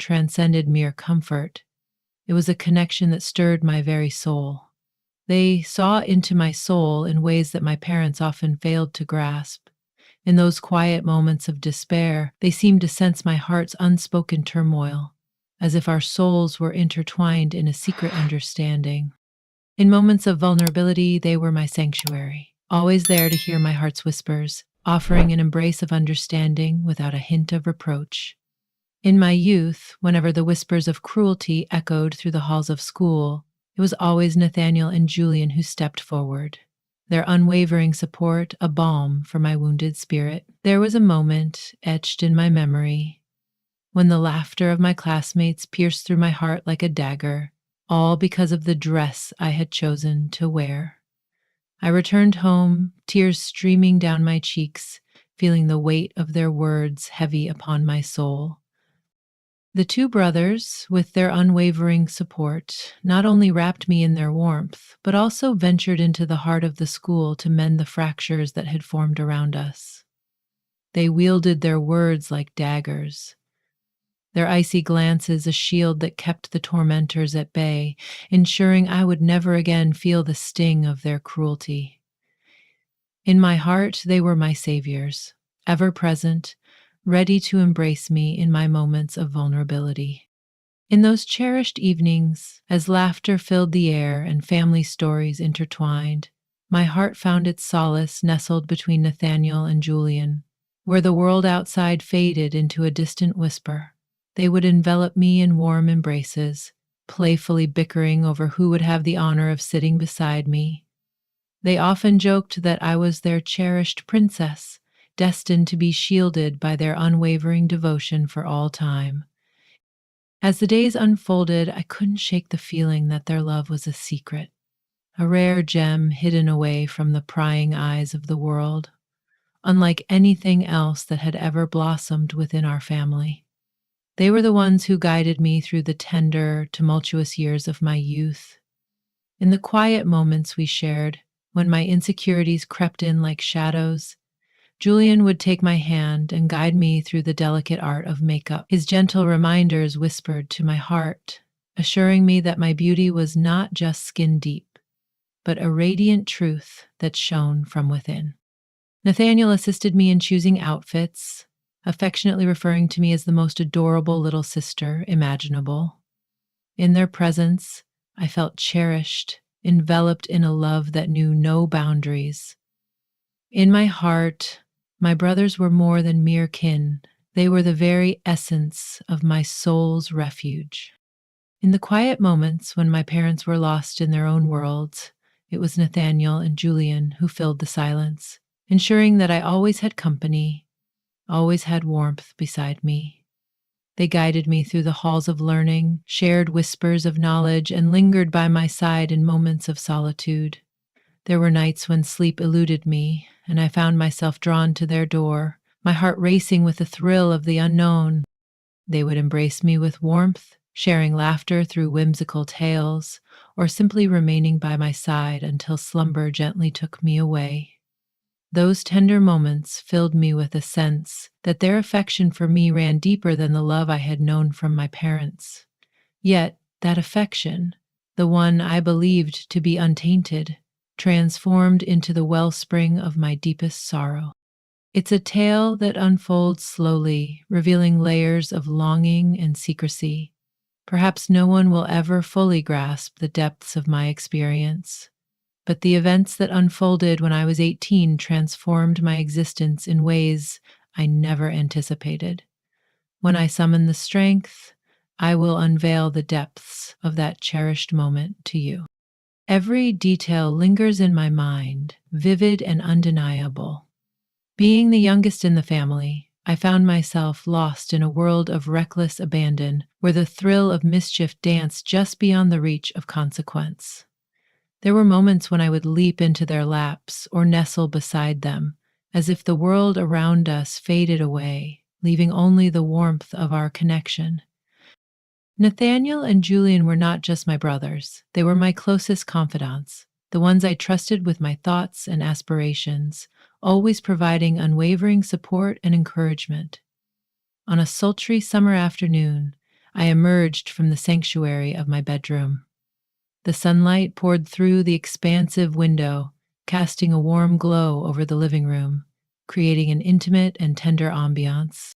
transcended mere comfort. It was a connection that stirred my very soul. They saw into my soul in ways that my parents often failed to grasp. In those quiet moments of despair, they seemed to sense my heart's unspoken turmoil, as if our souls were intertwined in a secret understanding. In moments of vulnerability, they were my sanctuary, always there to hear my heart's whispers, offering an embrace of understanding without a hint of reproach. In my youth, whenever the whispers of cruelty echoed through the halls of school, it was always Nathaniel and Julian who stepped forward, their unwavering support a balm for my wounded spirit. There was a moment etched in my memory when the laughter of my classmates pierced through my heart like a dagger, all because of the dress I had chosen to wear. I returned home, tears streaming down my cheeks, feeling the weight of their words heavy upon my soul. The two brothers, with their unwavering support, not only wrapped me in their warmth, but also ventured into the heart of the school to mend the fractures that had formed around us. They wielded their words like daggers, their icy glances a shield that kept the tormentors at bay, ensuring I would never again feel the sting of their cruelty. In my heart, they were my saviors, ever present, ready to embrace me in my moments of vulnerability. In those cherished evenings, as laughter filled the air and family stories intertwined, my heart found its solace nestled between Nathaniel and Julian. Where the world outside faded into a distant whisper, they would envelop me in warm embraces, playfully bickering over who would have the honor of sitting beside me. They often joked that I was their cherished princess, destined to be shielded by their unwavering devotion for all time. As the days unfolded, I couldn't shake the feeling that their love was a secret, a rare gem hidden away from the prying eyes of the world, unlike anything else that had ever blossomed within our family. They were the ones who guided me through the tender, tumultuous years of my youth. In the quiet moments we shared, when my insecurities crept in like shadows, Julian would take my hand and guide me through the delicate art of makeup. His gentle reminders whispered to my heart, assuring me that my beauty was not just skin deep, but a radiant truth that shone from within. Nathaniel assisted me in choosing outfits, affectionately referring to me as the most adorable little sister imaginable. In their presence, I felt cherished, enveloped in a love that knew no boundaries. In my heart, my brothers were more than mere kin. They were the very essence of my soul's refuge. In the quiet moments when my parents were lost in their own worlds, it was Nathaniel and Julian who filled the silence, ensuring that I always had company, always had warmth beside me. They guided me through the halls of learning, shared whispers of knowledge, and lingered by my side in moments of solitude. There were nights when sleep eluded me, and I found myself drawn to their door, my heart racing with the thrill of the unknown. They would embrace me with warmth, sharing laughter through whimsical tales, or simply remaining by my side until slumber gently took me away. Those tender moments filled me with a sense that their affection for me ran deeper than the love I had known from my parents. Yet, that affection, the one I believed to be untainted, transformed into the wellspring of my deepest sorrow. It's a tale that unfolds slowly, revealing layers of longing and secrecy. Perhaps no one will ever fully grasp the depths of my experience, but the events that unfolded when I was 18 transformed my existence in ways I never anticipated. When I summon the strength, I will unveil the depths of that cherished moment to you. Every detail lingers in my mind, vivid and undeniable. Being the youngest in the family, I found myself lost in a world of reckless abandon where the thrill of mischief danced just beyond the reach of consequence. There were moments when I would leap into their laps or nestle beside them, as if the world around us faded away, leaving only the warmth of our connection. Nathaniel and Julian were not just my brothers, they were my closest confidants, the ones I trusted with my thoughts and aspirations, always providing unwavering support and encouragement. On a sultry summer afternoon, I emerged from the sanctuary of my bedroom. The sunlight poured through the expansive window, casting a warm glow over the living room, creating an intimate and tender ambiance.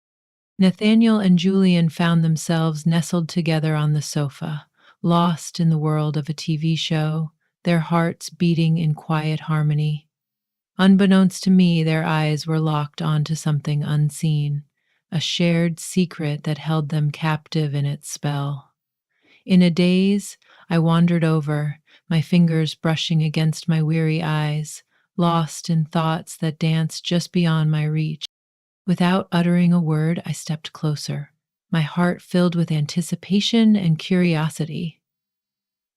Nathaniel and Julian found themselves nestled together on the sofa, lost in the world of a TV show, their hearts beating in quiet harmony. Unbeknownst to me, their eyes were locked onto something unseen, a shared secret that held them captive in its spell. In a daze, I wandered over, my fingers brushing against my weary eyes, lost in thoughts that danced just beyond my reach. Without uttering a word, I stepped closer, my heart filled with anticipation and curiosity.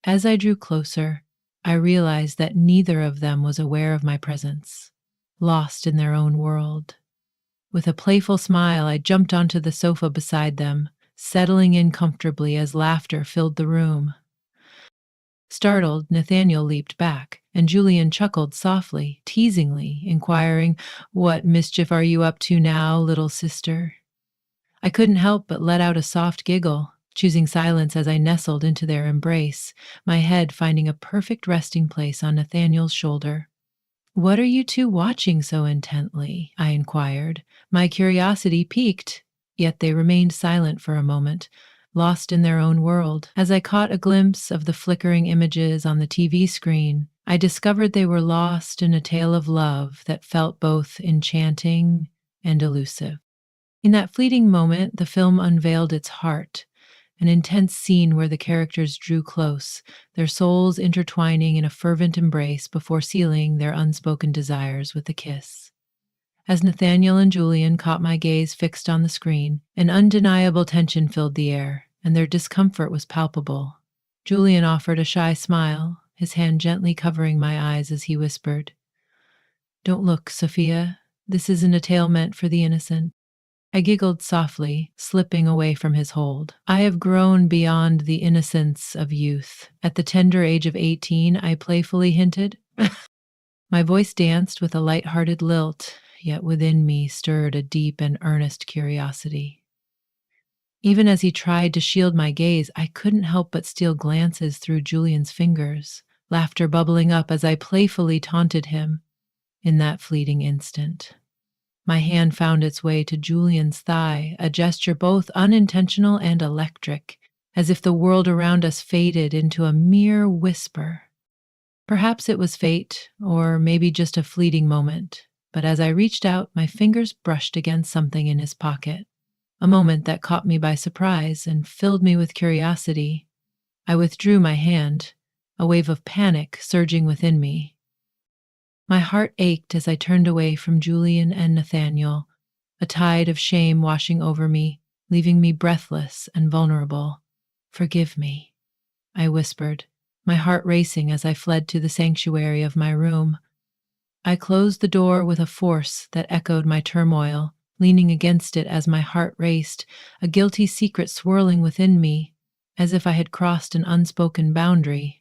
As I drew closer, I realized that neither of them was aware of my presence, lost in their own world. With a playful smile, I jumped onto the sofa beside them, settling in comfortably as laughter filled the room. Startled, Nathaniel leaped back, and Julian chuckled softly, teasingly, inquiring, "What mischief are you up to now, little sister?" I couldn't help but let out a soft giggle, choosing silence as I nestled into their embrace, my head finding a perfect resting place on Nathaniel's shoulder. "What are you two watching so intently?" I inquired. My curiosity piqued, yet they remained silent for a moment, lost in their own world. As I caught a glimpse of the flickering images on the TV screen, I discovered they were lost in a tale of love that felt both enchanting and elusive. In that fleeting moment, the film unveiled its heart, an intense scene where the characters drew close, their souls intertwining in a fervent embrace before sealing their unspoken desires with a kiss. As Nathaniel and Julian caught my gaze fixed on the screen, an undeniable tension filled the air, and their discomfort was palpable. Julian offered a shy smile, his hand gently covering my eyes as he whispered, "Don't look, Sophia. This isn't a tale meant for the innocent." I giggled softly, slipping away from his hold. I have grown beyond the innocence of youth. At the tender age of 18, I playfully hinted. My voice danced with a light-hearted lilt, yet within me stirred a deep and earnest curiosity. Even as he tried to shield my gaze, I couldn't help but steal glances through Julian's fingers, laughter bubbling up as I playfully taunted him. In that fleeting instant, my hand found its way to Julian's thigh, a gesture both unintentional and electric, as if the world around us faded into a mere whisper. Perhaps it was fate, or maybe just a fleeting moment, but as I reached out, my fingers brushed against something in his pocket, a moment that caught me by surprise and filled me with curiosity. I withdrew my hand, a wave of panic surging within me. My heart ached as I turned away from Julian and Nathaniel, a tide of shame washing over me, leaving me breathless and vulnerable. "Forgive me," I whispered, my heart racing as I fled to the sanctuary of my room. I closed the door with a force that echoed my turmoil, leaning against it as my heart raced, a guilty secret swirling within me, as if I had crossed an unspoken boundary.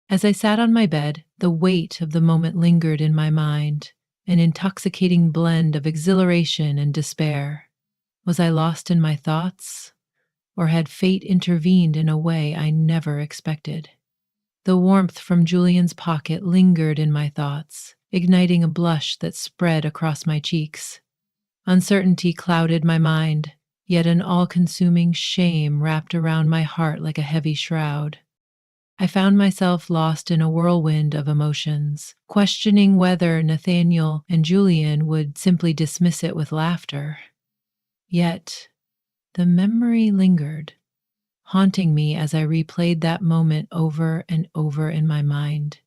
As I sat on my bed, the weight of the moment lingered in my mind, an intoxicating blend of exhilaration and despair. Was I lost in my thoughts, or had fate intervened in a way I never expected? The warmth from Julian's pocket lingered in my thoughts, igniting a blush that spread across my cheeks. Uncertainty clouded my mind, yet an all-consuming shame wrapped around my heart like a heavy shroud. I found myself lost in a whirlwind of emotions, questioning whether Nathaniel and Julian would simply dismiss it with laughter. Yet, the memory lingered, haunting me as I replayed that moment over and over in my mind.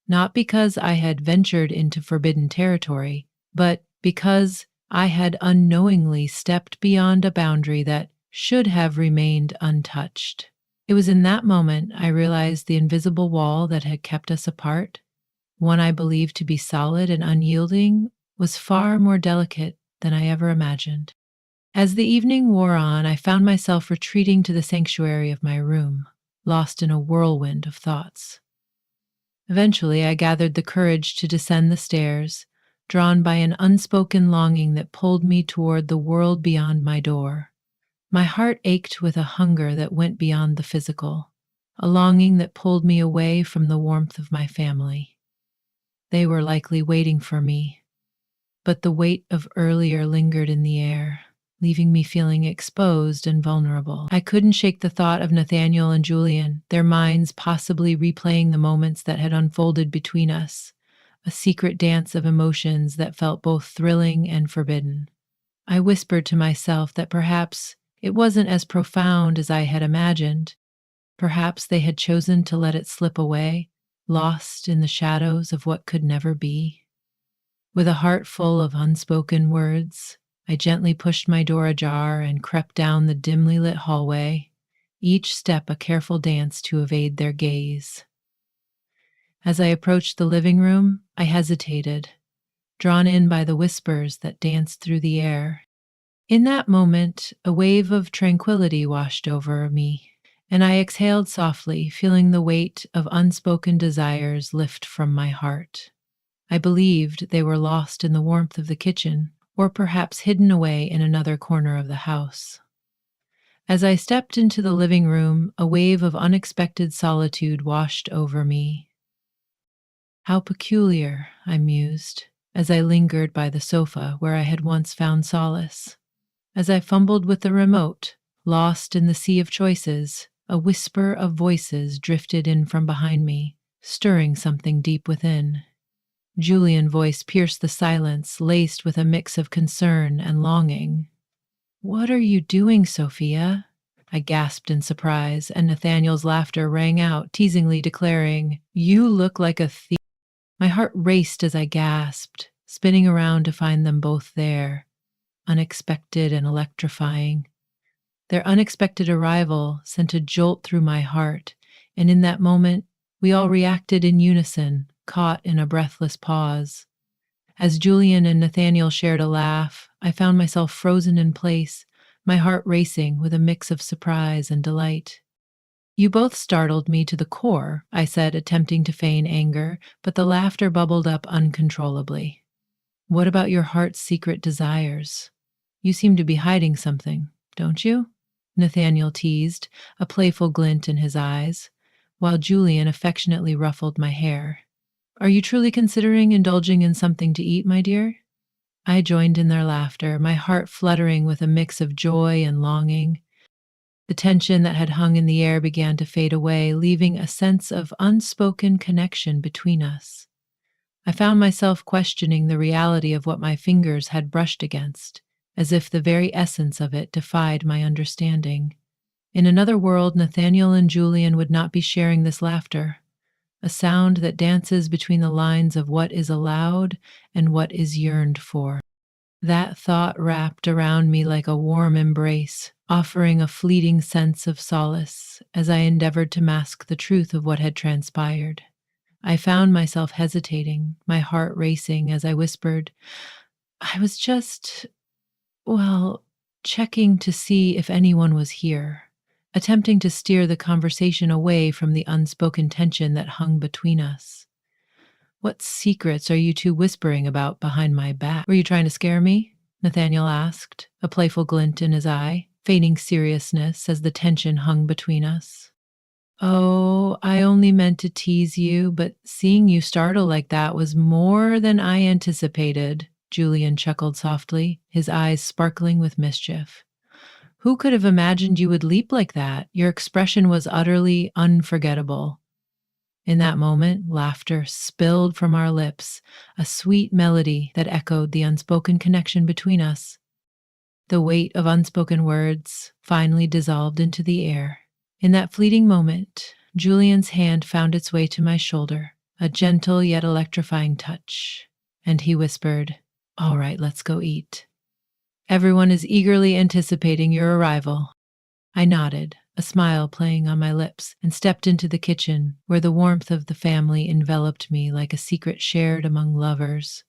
Not because I had ventured into forbidden territory, but because I had unknowingly stepped beyond a boundary that should have remained untouched. It was in that moment I realized the invisible wall that had kept us apart, one I believed to be solid and unyielding, was far more delicate than I ever imagined. As the evening wore on, I found myself retreating to the sanctuary of my room, lost in a whirlwind of thoughts. Eventually, I gathered the courage to descend the stairs, drawn by an unspoken longing that pulled me toward the world beyond my door. My heart ached with a hunger that went beyond the physical, a longing that pulled me away from the warmth of my family. They were likely waiting for me, but the weight of earlier lingered in the air, leaving me feeling exposed and vulnerable. I couldn't shake the thought of Nathaniel and Julian, their minds possibly replaying the moments that had unfolded between us, a secret dance of emotions that felt both thrilling and forbidden. I whispered to myself that perhaps it wasn't as profound as I had imagined. Perhaps they had chosen to let it slip away, lost in the shadows of what could never be. With a heart full of unspoken words, I gently pushed my door ajar and crept down the dimly lit hallway, each step a careful dance to evade their gaze. As I approached the living room, I hesitated, drawn in by the whispers that danced through the air. In that moment, a wave of tranquility washed over me, and I exhaled softly, feeling the weight of unspoken desires lift from my heart. I believed they were lost in the warmth of the kitchen, or perhaps hidden away in another corner of the house. As I stepped into the living room, a wave of unexpected solitude washed over me. How peculiar, I mused, as I lingered by the sofa where I had once found solace. As I fumbled with the remote, lost in the sea of choices, a whisper of voices drifted in from behind me, stirring something deep within. Julian's voice pierced the silence, laced with a mix of concern and longing. "What are you doing, Sophia?" I gasped in surprise, and Nathaniel's laughter rang out, teasingly declaring, "You look like a thief." My heart raced as I gasped, spinning around to find them both there, unexpected and electrifying. Their unexpected arrival sent a jolt through my heart, and in that moment, we all reacted in unison, caught in a breathless pause. As Julian and Nathaniel shared a laugh, I found myself frozen in place, my heart racing with a mix of surprise and delight. "You both startled me to the core," I said, attempting to feign anger, but the laughter bubbled up uncontrollably. "What about your heart's secret desires? You seem to be hiding something, don't you?" Nathaniel teased, a playful glint in his eyes, while Julian affectionately ruffled my hair. "Are you truly considering indulging in something to eat, my dear?" I joined in their laughter, my heart fluttering with a mix of joy and longing. The tension that had hung in the air began to fade away, leaving a sense of unspoken connection between us. I found myself questioning the reality of what my fingers had brushed against, as if the very essence of it defied my understanding. In another world, Nathaniel and Julian would not be sharing this laughter, a sound that dances between the lines of what is allowed and what is yearned for. That thought wrapped around me like a warm embrace, offering a fleeting sense of solace as I endeavored to mask the truth of what had transpired. I found myself hesitating, my heart racing as I whispered, "I was just, well, checking to see if anyone was here," attempting to steer the conversation away from the unspoken tension that hung between us. "What secrets are you two whispering about behind my back? Were you trying to scare me?" Nathaniel asked, a playful glint in his eye, feigning seriousness as the tension hung between us. "Oh, I only meant to tease you, but seeing you startle like that was more than I anticipated," Julian chuckled softly, his eyes sparkling with mischief. "Who could have imagined you would leap like that? Your expression was utterly unforgettable." In that moment, laughter spilled from our lips, a sweet melody that echoed the unspoken connection between us. The weight of unspoken words finally dissolved into the air. In that fleeting moment, Julian's hand found its way to my shoulder, a gentle yet electrifying touch, and he whispered, "All right, let's go eat. Everyone is eagerly anticipating your arrival." I nodded, a smile playing on my lips, and stepped into the kitchen, where the warmth of the family enveloped me like a secret shared among lovers.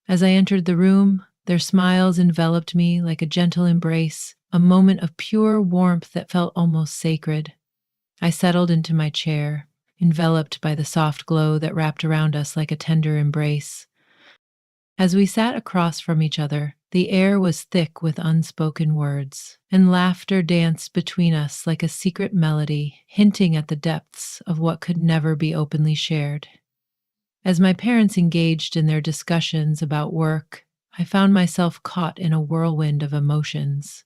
As I entered the room, their smiles enveloped me like a gentle embrace, a moment of pure warmth that felt almost sacred. I settled into my chair, enveloped by the soft glow that wrapped around us like a tender embrace. As we sat across from each other, the air was thick with unspoken words, and laughter danced between us like a secret melody, hinting at the depths of what could never be openly shared. As my parents engaged in their discussions about work, I found myself caught in a whirlwind of emotions.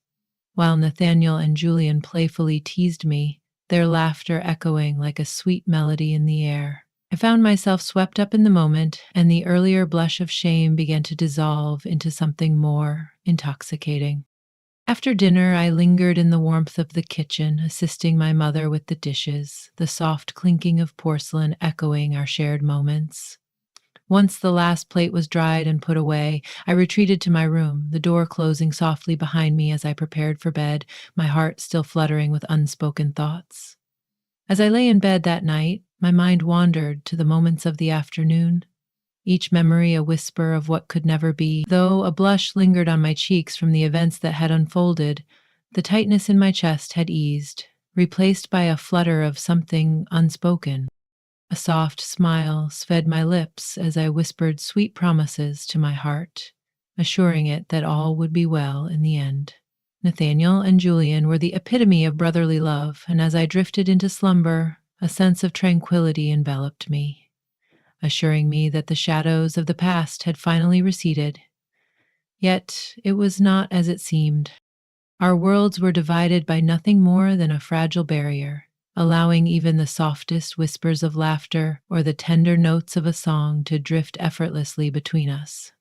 While Nathaniel and Julian playfully teased me, their laughter echoing like a sweet melody in the air. I found myself swept up in the moment, and the earlier blush of shame began to dissolve into something more intoxicating. After dinner, I lingered in the warmth of the kitchen, assisting my mother with the dishes, the soft clinking of porcelain echoing our shared moments. Once the last plate was dried and put away, I retreated to my room, the door closing softly behind me as I prepared for bed, my heart still fluttering with unspoken thoughts. As I lay in bed that night, my mind wandered to the moments of the afternoon, each memory a whisper of what could never be. Though a blush lingered on my cheeks from the events that had unfolded, the tightness in my chest had eased, replaced by a flutter of something unspoken. A soft smile sped my lips as I whispered sweet promises to my heart, assuring it that all would be well in the end. Nathaniel and Julian were the epitome of brotherly love, and as I drifted into slumber, a sense of tranquility enveloped me, assuring me that the shadows of the past had finally receded. Yet it was not as it seemed. Our worlds were divided by nothing more than a fragile barrier, allowing even the softest whispers of laughter or the tender notes of a song to drift effortlessly between us.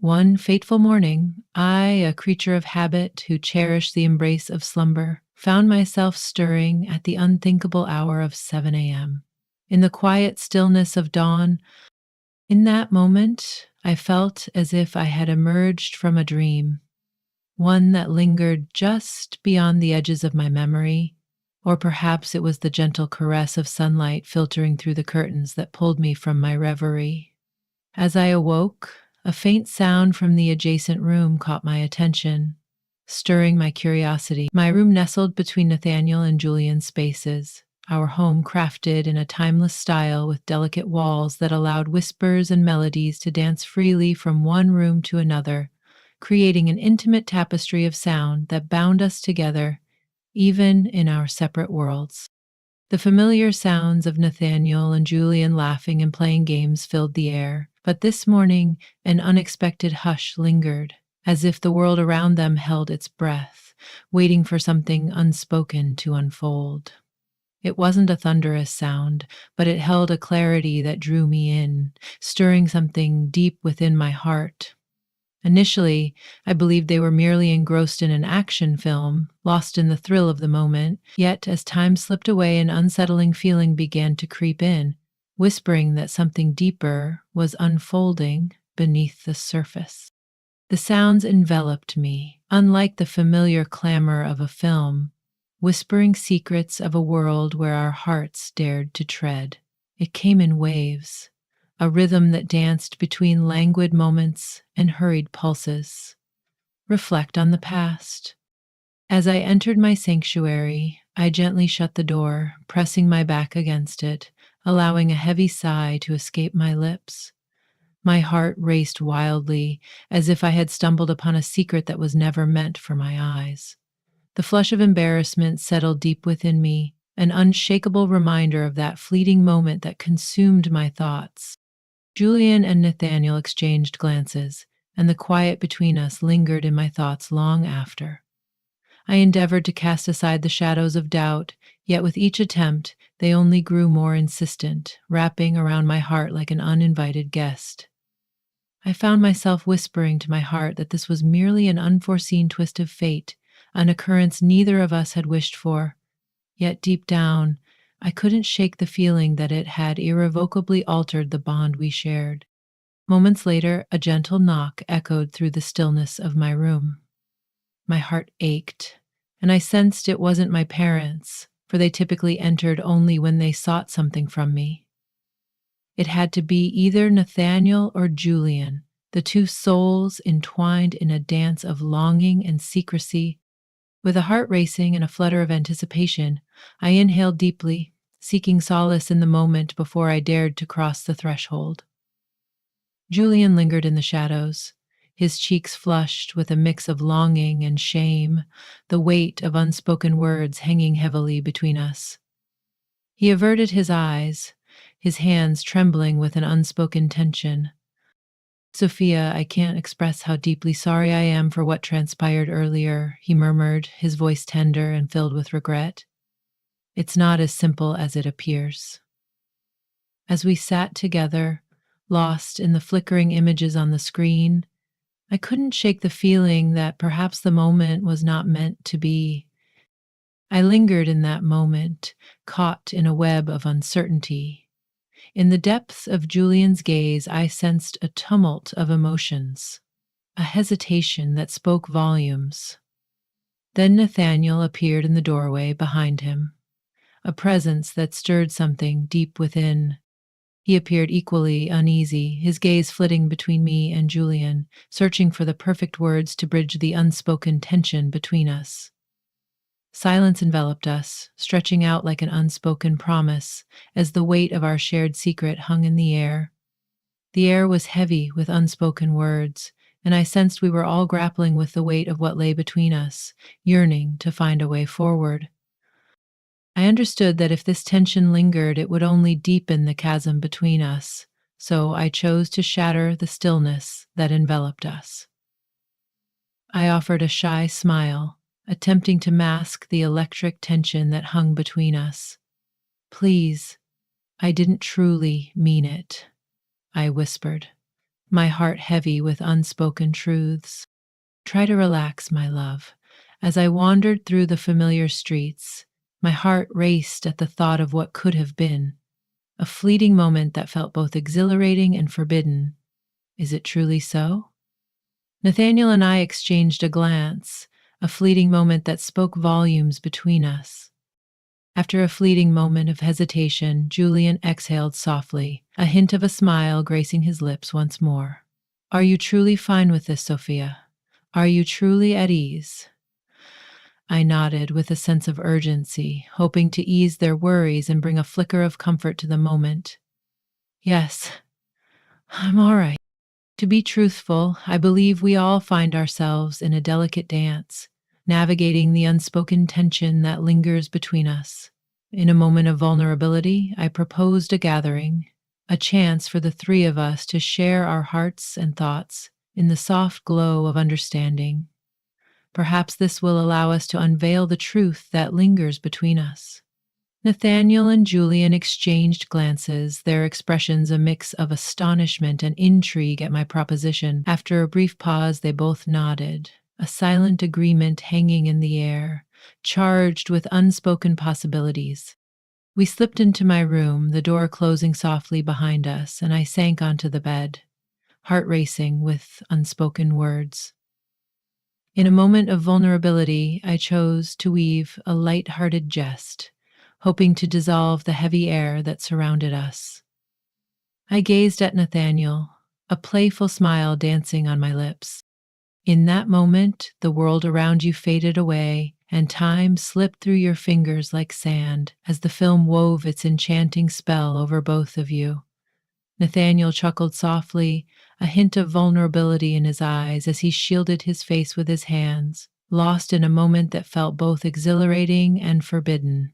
One fateful morning, I, a creature of habit who cherished the embrace of slumber, found myself stirring at the unthinkable hour of 7 a.m. In the quiet stillness of dawn, in that moment, I felt as if I had emerged from a dream, one that lingered just beyond the edges of my memory, or perhaps it was the gentle caress of sunlight filtering through the curtains that pulled me from my reverie. As I awoke, a faint sound from the adjacent room caught my attention, stirring my curiosity. My room nestled between Nathaniel and Julian's spaces, our home crafted in a timeless style with delicate walls that allowed whispers and melodies to dance freely from one room to another, creating an intimate tapestry of sound that bound us together, even in our separate worlds. The familiar sounds of Nathaniel and Julian laughing and playing games filled the air, but this morning an unexpected hush lingered, as if the world around them held its breath, waiting for something unspoken to unfold. It wasn't a thunderous sound, but it held a clarity that drew me in, stirring something deep within my heart. Initially, I believed they were merely engrossed in an action film, lost in the thrill of the moment, yet as time slipped away an unsettling feeling began to creep in, whispering that something deeper was unfolding beneath the surface. The sounds enveloped me, unlike the familiar clamor of a film, whispering secrets of a world where our hearts dared to tread. It came in waves, a rhythm that danced between languid moments and hurried pulses. Reflect on the past. As I entered my sanctuary, I gently shut the door, pressing my back against it, allowing a heavy sigh to escape my lips. My heart raced wildly, as if I had stumbled upon a secret that was never meant for my eyes. The flush of embarrassment settled deep within me, an unshakable reminder of that fleeting moment that consumed my thoughts. Julian and Nathaniel exchanged glances, and the quiet between us lingered in my thoughts long after. I endeavored to cast aside the shadows of doubt, yet with each attempt, they only grew more insistent, wrapping around my heart like an uninvited guest. I found myself whispering to my heart that this was merely an unforeseen twist of fate, an occurrence neither of us had wished for. Yet deep down, I couldn't shake the feeling that it had irrevocably altered the bond we shared. Moments later, a gentle knock echoed through the stillness of my room. My heart ached, and I sensed it wasn't my parents, for they typically entered only when they sought something from me. It had to be either Nathaniel or Julian, the two souls entwined in a dance of longing and secrecy. With a heart racing and a flutter of anticipation, I inhaled deeply, seeking solace in the moment before I dared to cross the threshold. Julian lingered in the shadows, his cheeks flushed with a mix of longing and shame, the weight of unspoken words hanging heavily between us. He averted his eyes, his hands trembling with an unspoken tension. Sophia, I can't express how deeply sorry I am for what transpired earlier, he murmured, his voice tender and filled with regret. It's not as simple as it appears. As we sat together, lost in the flickering images on the screen, I couldn't shake the feeling that perhaps the moment was not meant to be. I lingered in that moment, caught in a web of uncertainty. In the depths of Julian's gaze, I sensed a tumult of emotions, a hesitation that spoke volumes. Then Nathaniel appeared in the doorway behind him, a presence that stirred something deep within. He appeared equally uneasy, his gaze flitting between me and Julian, searching for the perfect words to bridge the unspoken tension between us. Silence enveloped us, stretching out like an unspoken promise, as the weight of our shared secret hung in the air. The air was heavy with unspoken words, and I sensed we were all grappling with the weight of what lay between us, yearning to find a way forward. I understood that if this tension lingered, it would only deepen the chasm between us, so I chose to shatter the stillness that enveloped us. I offered a shy smile, attempting to mask the electric tension that hung between us. Please, I didn't truly mean it, I whispered, my heart heavy with unspoken truths. Try to relax, my love. As I wandered through the familiar streets, my heart raced at the thought of what could have been, a fleeting moment that felt both exhilarating and forbidden. Is it truly so? Nathaniel and I exchanged a glance, a fleeting moment that spoke volumes between us. After a fleeting moment of hesitation, Julian exhaled softly, a hint of a smile gracing his lips once more. Are you truly fine with this, Sophia? Are you truly at ease? I nodded with a sense of urgency, hoping to ease their worries and bring a flicker of comfort to the moment. Yes, I'm all right. To be truthful, I believe we all find ourselves in a delicate dance, navigating the unspoken tension that lingers between us. In a moment of vulnerability, I proposed a gathering, a chance for the three of us to share our hearts and thoughts in the soft glow of understanding. Perhaps this will allow us to unveil the truth that lingers between us. Nathaniel and Julian exchanged glances, their expressions a mix of astonishment and intrigue at my proposition. After a brief pause, they both nodded, a silent agreement hanging in the air, charged with unspoken possibilities. We slipped into my room, the door closing softly behind us, and I sank onto the bed, heart racing with unspoken words. In a moment of vulnerability, I chose to weave a light-hearted jest, hoping to dissolve the heavy air that surrounded us. I gazed at Nathaniel, a playful smile dancing on my lips. In that moment, the world around you faded away, and time slipped through your fingers like sand as the film wove its enchanting spell over both of you. Nathaniel chuckled softly, a hint of vulnerability in his eyes as he shielded his face with his hands, lost in a moment that felt both exhilarating and forbidden.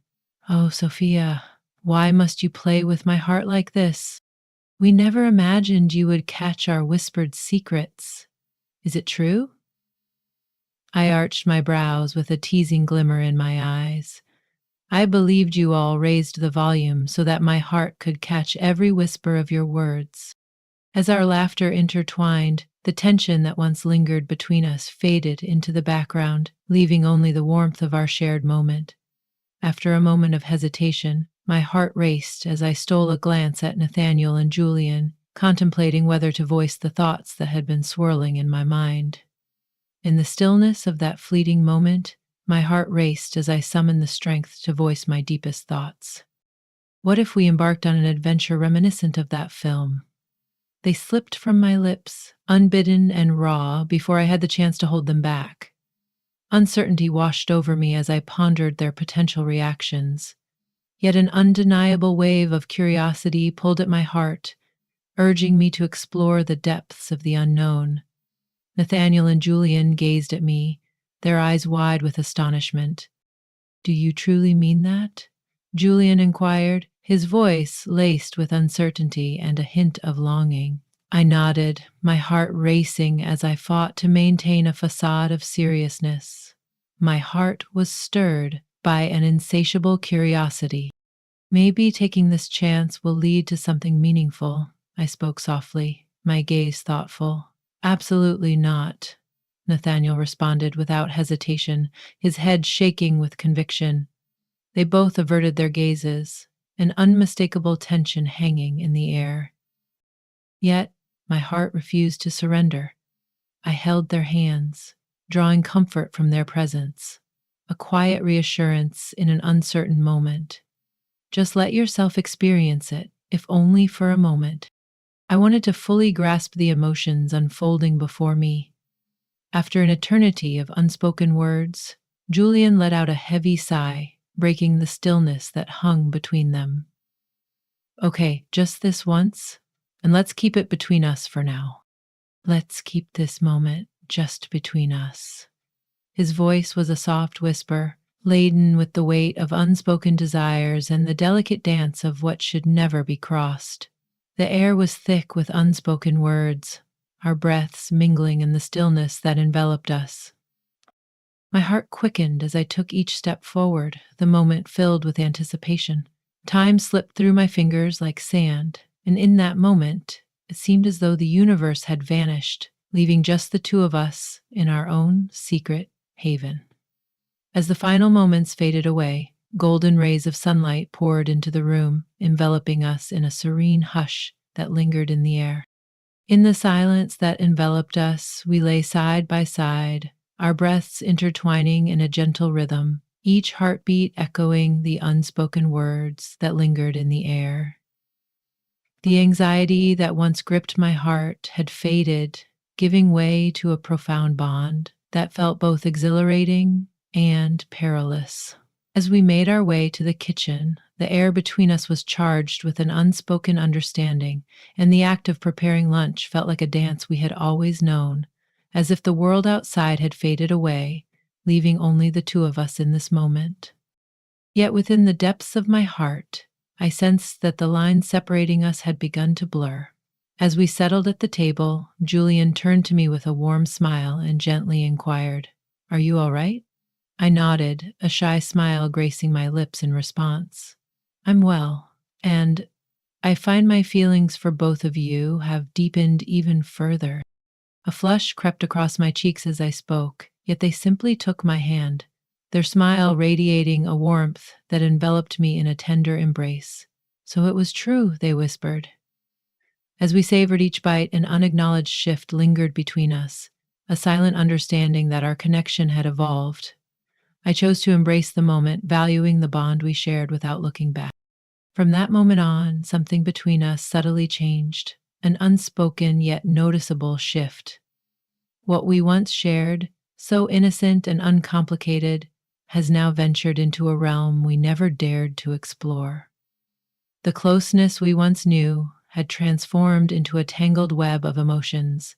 Oh, Sophia, why must you play with my heart like this? We never imagined you would catch our whispered secrets. Is it true? I arched my brows with a teasing glimmer in my eyes. I believed you all raised the volume so that my heart could catch every whisper of your words. As our laughter intertwined, the tension that once lingered between us faded into the background, leaving only the warmth of our shared moment. After a moment of hesitation, my heart raced as I stole a glance at Nathaniel and Julian, contemplating whether to voice the thoughts that had been swirling in my mind. In the stillness of that fleeting moment, my heart raced as I summoned the strength to voice my deepest thoughts. What if we embarked on an adventure reminiscent of that film? They slipped from my lips, unbidden and raw, before I had the chance to hold them back. Uncertainty washed over me as I pondered their potential reactions. Yet an undeniable wave of curiosity pulled at my heart, urging me to explore the depths of the unknown. Nathaniel and Julian gazed at me, their eyes wide with astonishment. "Do you truly mean that?" Julian inquired, his voice laced with uncertainty and a hint of longing. I nodded, my heart racing as I fought to maintain a facade of seriousness. My heart was stirred by an insatiable curiosity. "Maybe taking this chance will lead to something meaningful," I spoke softly, my gaze thoughtful. "Absolutely not," Nathaniel responded without hesitation, his head shaking with conviction. They both averted their gazes, an unmistakable tension hanging in the air. Yet my heart refused to surrender. I held their hands, drawing comfort from their presence, a quiet reassurance in an uncertain moment. "Just let yourself experience it, if only for a moment." I wanted to fully grasp the emotions unfolding before me. After an eternity of unspoken words, Julian let out a heavy sigh, breaking the stillness that hung between them. "Okay, just this once, and let's keep it between us for now. Let's keep this moment just between us." His voice was a soft whisper, laden with the weight of unspoken desires and the delicate dance of what should never be crossed. The air was thick with unspoken words, our breaths mingling in the stillness that enveloped us. My heart quickened as I took each step forward, the moment filled with anticipation. Time slipped through my fingers like sand, and in that moment, it seemed as though the universe had vanished, leaving just the two of us in our own secret haven. As the final moments faded away, golden rays of sunlight poured into the room, enveloping us in a serene hush that lingered in the air. In the silence that enveloped us, we lay side by side, our breaths intertwining in a gentle rhythm, each heartbeat echoing the unspoken words that lingered in the air. The anxiety that once gripped my heart had faded, giving way to a profound bond that felt both exhilarating and perilous. As we made our way to the kitchen, the air between us was charged with an unspoken understanding, and the act of preparing lunch felt like a dance we had always known, as if the world outside had faded away, leaving only the two of us in this moment. Yet within the depths of my heart, I sensed that the lines separating us had begun to blur. As we settled at the table, Julian turned to me with a warm smile and gently inquired, "Are you all right?" I nodded, a shy smile gracing my lips in response. "I'm well, and I find my feelings for both of you have deepened even further." A flush crept across my cheeks as I spoke, yet they simply took my hand, their smile radiating a warmth that enveloped me in a tender embrace. "So it was true," they whispered. As we savored each bite, an unacknowledged shift lingered between us, a silent understanding that our connection had evolved. I chose to embrace the moment, valuing the bond we shared without looking back. From that moment on, something between us subtly changed, an unspoken yet noticeable shift. What we once shared, so innocent and uncomplicated, has now ventured into a realm we never dared to explore. The closeness we once knew had transformed into a tangled web of emotions,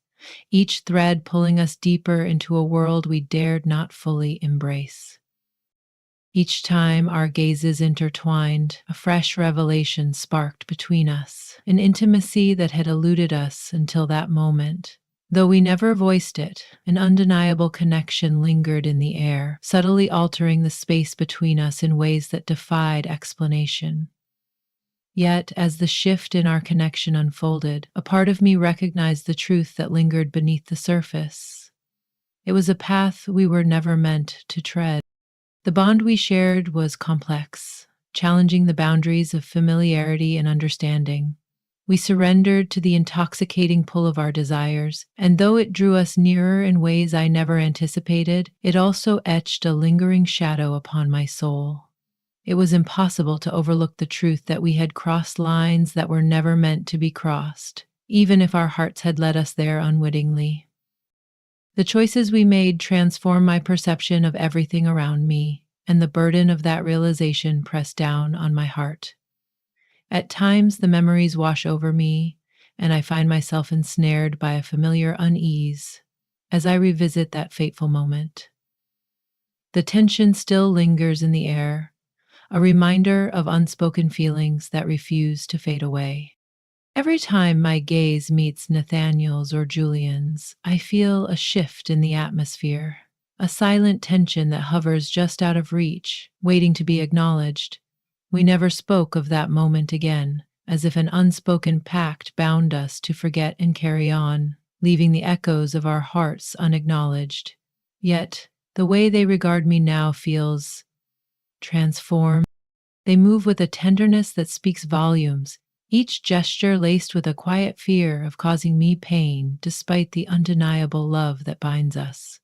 each thread pulling us deeper into a world we dared not fully embrace. Each time our gazes intertwined, a fresh revelation sparked between us, an intimacy that had eluded us until that moment. Though we never voiced it, an undeniable connection lingered in the air, subtly altering the space between us in ways that defied explanation. Yet, as the shift in our connection unfolded, a part of me recognized the truth that lingered beneath the surface. It was a path we were never meant to tread. The bond we shared was complex, challenging the boundaries of familiarity and understanding. We surrendered to the intoxicating pull of our desires, and though it drew us nearer in ways I never anticipated, it also etched a lingering shadow upon my soul. It was impossible to overlook the truth that we had crossed lines that were never meant to be crossed, even if our hearts had led us there unwittingly. The choices we made transformed my perception of everything around me, and the burden of that realization pressed down on my heart. At times, the memories wash over me, and I find myself ensnared by a familiar unease as I revisit that fateful moment. The tension still lingers in the air, a reminder of unspoken feelings that refuse to fade away. Every time my gaze meets Nathaniel's or Julian's, I feel a shift in the atmosphere, a silent tension that hovers just out of reach, waiting to be acknowledged. We never spoke of that moment again, as if an unspoken pact bound us to forget and carry on, leaving the echoes of our hearts unacknowledged. Yet, the way they regard me now feels transformed. They move with a tenderness that speaks volumes, each gesture laced with a quiet fear of causing me pain despite the undeniable love that binds us.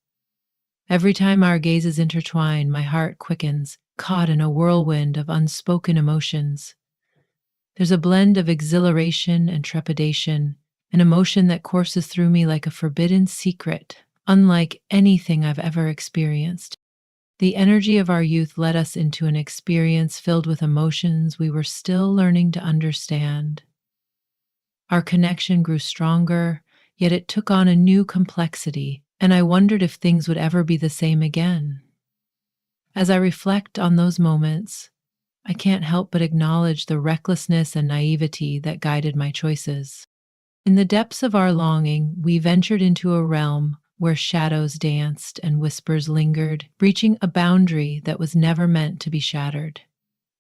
Every time our gazes intertwine, my heart quickens, caught in a whirlwind of unspoken emotions. There's a blend of exhilaration and trepidation, an emotion that courses through me like a forbidden secret, unlike anything I've ever experienced. The energy of our youth led us into an experience filled with emotions we were still learning to understand. Our connection grew stronger, yet it took on a new complexity, and I wondered if things would ever be the same again. As I reflect on those moments, I can't help but acknowledge the recklessness and naivety that guided my choices. In the depths of our longing, we ventured into a realm where shadows danced and whispers lingered, breaching a boundary that was never meant to be shattered.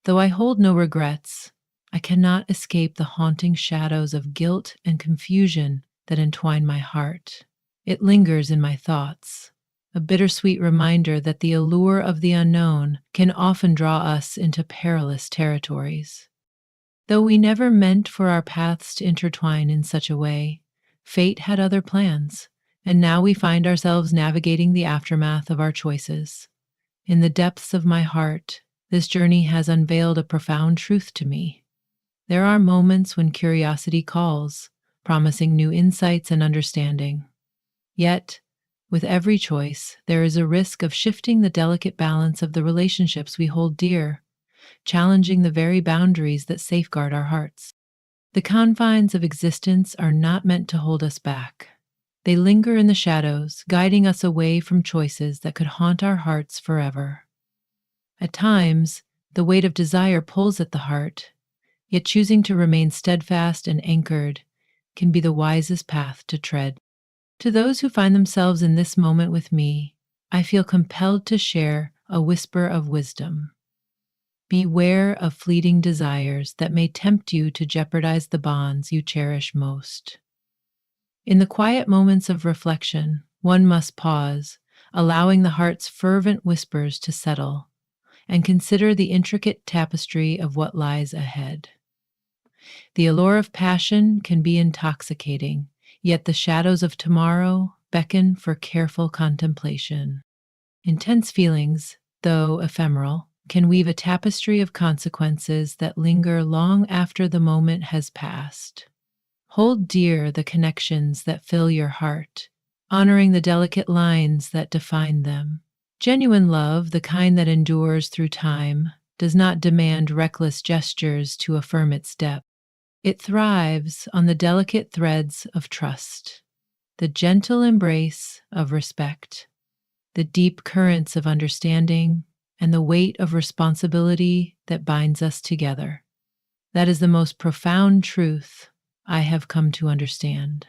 Though I hold no regrets, I cannot escape the haunting shadows of guilt and confusion that entwine my heart. It lingers in my thoughts, a bittersweet reminder that the allure of the unknown can often draw us into perilous territories. Though we never meant for our paths to intertwine in such a way, fate had other plans, and now we find ourselves navigating the aftermath of our choices. In the depths of my heart, this journey has unveiled a profound truth to me. There are moments when curiosity calls, promising new insights and understanding. Yet, with every choice, there is a risk of shifting the delicate balance of the relationships we hold dear, challenging the very boundaries that safeguard our hearts. The confines of existence are not meant to hold us back. They linger in the shadows, guiding us away from choices that could haunt our hearts forever. At times, the weight of desire pulls at the heart, yet choosing to remain steadfast and anchored can be the wisest path to tread. To those who find themselves in this moment with me, I feel compelled to share a whisper of wisdom. Beware of fleeting desires that may tempt you to jeopardize the bonds you cherish most. In the quiet moments of reflection, one must pause, allowing the heart's fervent whispers to settle, and consider the intricate tapestry of what lies ahead. The allure of passion can be intoxicating, yet the shadows of tomorrow beckon for careful contemplation. Intense feelings, though ephemeral, can weave a tapestry of consequences that linger long after the moment has passed. Hold dear the connections that fill your heart, honoring the delicate lines that define them. Genuine love, the kind that endures through time, does not demand reckless gestures to affirm its depth. It thrives on the delicate threads of trust, the gentle embrace of respect, the deep currents of understanding, and the weight of responsibility that binds us together. That is the most profound truth I have come to understand.